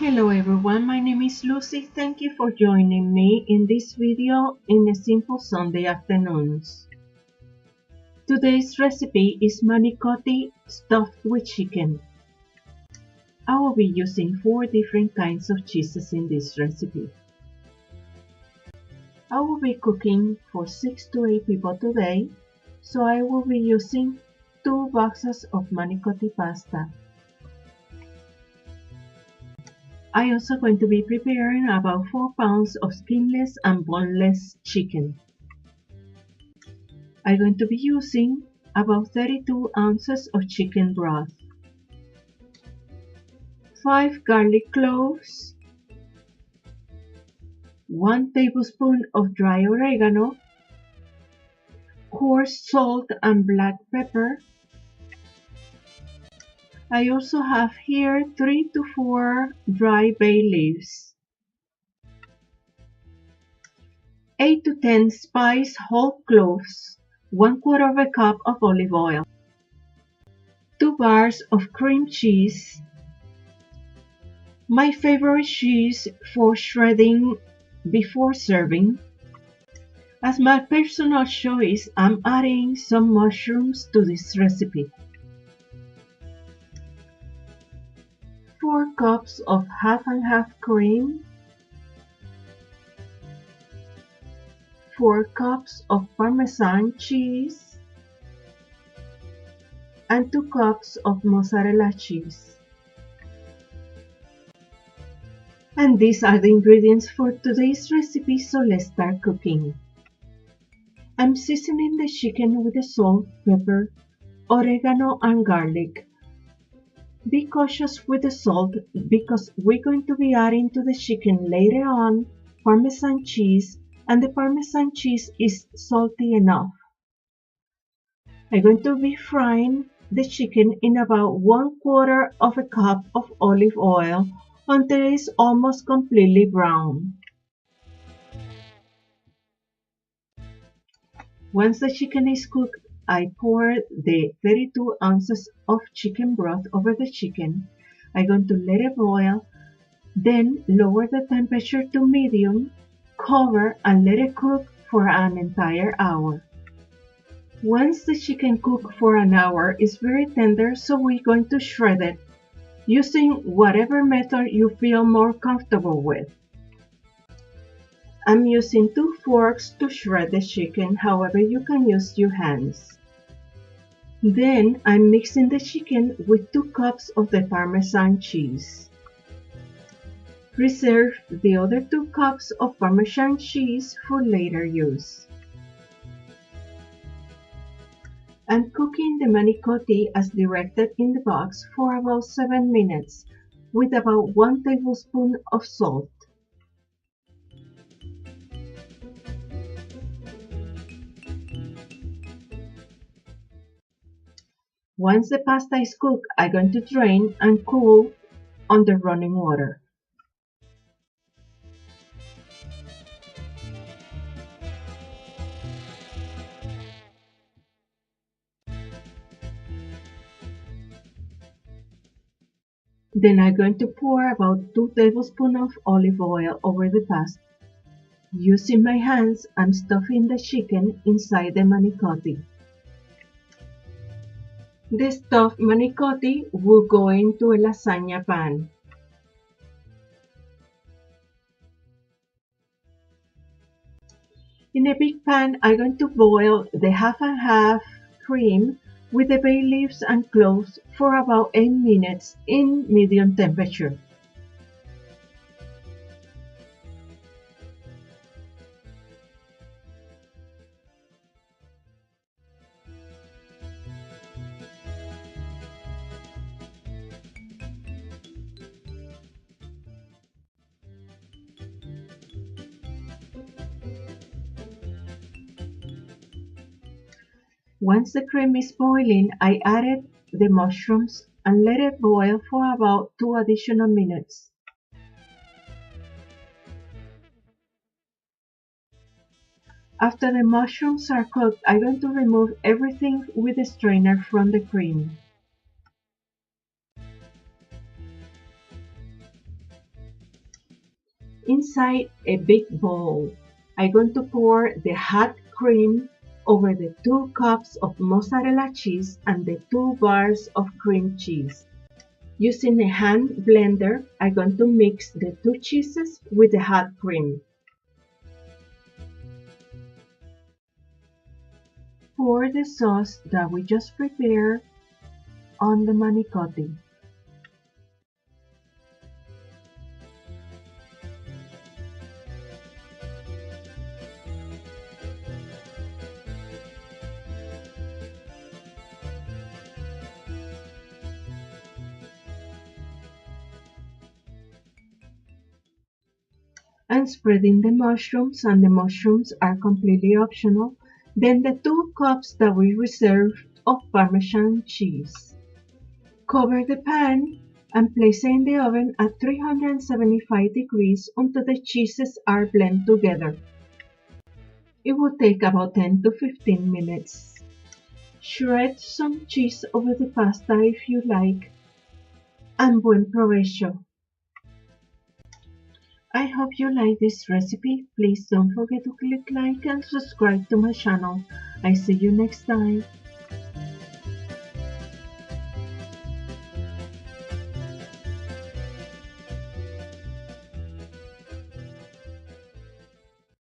Hello everyone, my name is Lucy. Thank you for joining me in this video in a simple Sunday afternoons. Today's recipe is manicotti stuffed with chicken. I will be using 4 different kinds of cheeses in this recipe. I will be cooking for 6 to 8 people today, so I will be using 2 boxes of manicotti pasta. I also going to be preparing about 4 pounds of skinless and boneless chicken. I'm going to be using about 32 ounces of chicken broth, 5 garlic cloves, 1 tablespoon of dry oregano, coarse salt and black pepper. I also have here 3 to 4 dry bay leaves, 8 to 10 spiced whole cloves, 1/4 cup of olive oil, 2 bars of cream cheese, my favorite cheese for shredding before serving. As my personal choice, I'm adding some mushrooms to this recipe. 4 cups of half and half cream, 4 cups of Parmesan cheese, and 2 cups of mozzarella cheese. And these are the ingredients for today's recipe, so let's start cooking. I'm seasoning the chicken with the salt, pepper, oregano, and garlic. Be cautious with the salt because we're going to be adding to the chicken later on Parmesan cheese, and the Parmesan cheese is salty enough. I'm going to be frying the chicken in about 1/4 cup of olive oil until it is almost completely brown. Once the chicken is cooked, I pour the 32 ounces of chicken broth over the chicken. I'm going to let it boil, then lower the temperature to medium, cover and let it cook for an entire hour. Once the chicken cooked for an hour, it's very tender, so we're going to shred it using whatever method you feel more comfortable with. I'm using 2 forks to shred the chicken, however you can use your hands. Then I'm mixing the chicken with 2 cups of the Parmesan cheese. Reserve the other 2 cups of Parmesan cheese for later use. I'm cooking the manicotti as directed in the box for about 7 minutes with about 1 tablespoon of salt. Once the pasta is cooked, I'm going to drain and cool under running water. Then I'm going to pour about 2 tablespoons of olive oil over the pasta. Using my hands, I'm stuffing the chicken inside the manicotti. The stuffed manicotti will go into a lasagna pan. In a big pan, I'm going to boil the half and half cream with the bay leaves and cloves for about 8 minutes in medium temperature. Once the cream is boiling, I added the mushrooms and let it boil for about 2 additional minutes. After the mushrooms are cooked, I'm going to remove everything with a strainer from the cream. Inside a big bowl, I'm going to pour the hot cream over the 2 cups of mozzarella cheese and the 2 bars of cream cheese. Using a hand blender, I'm going to mix the 2 cheeses with the hot cream. Pour the sauce that we just prepared on the manicotti. And spreading the mushrooms, and the mushrooms are completely optional, then the 2 cups that we reserved of Parmesan cheese. Cover the pan and place it in the oven at 375 degrees until the cheeses are blended together. It will take about 10 to 15 minutes. Shred some cheese over the pasta if you like, and buen provecho! I hope you like this recipe. Please don't forget to click like and subscribe to my channel. I see you next time.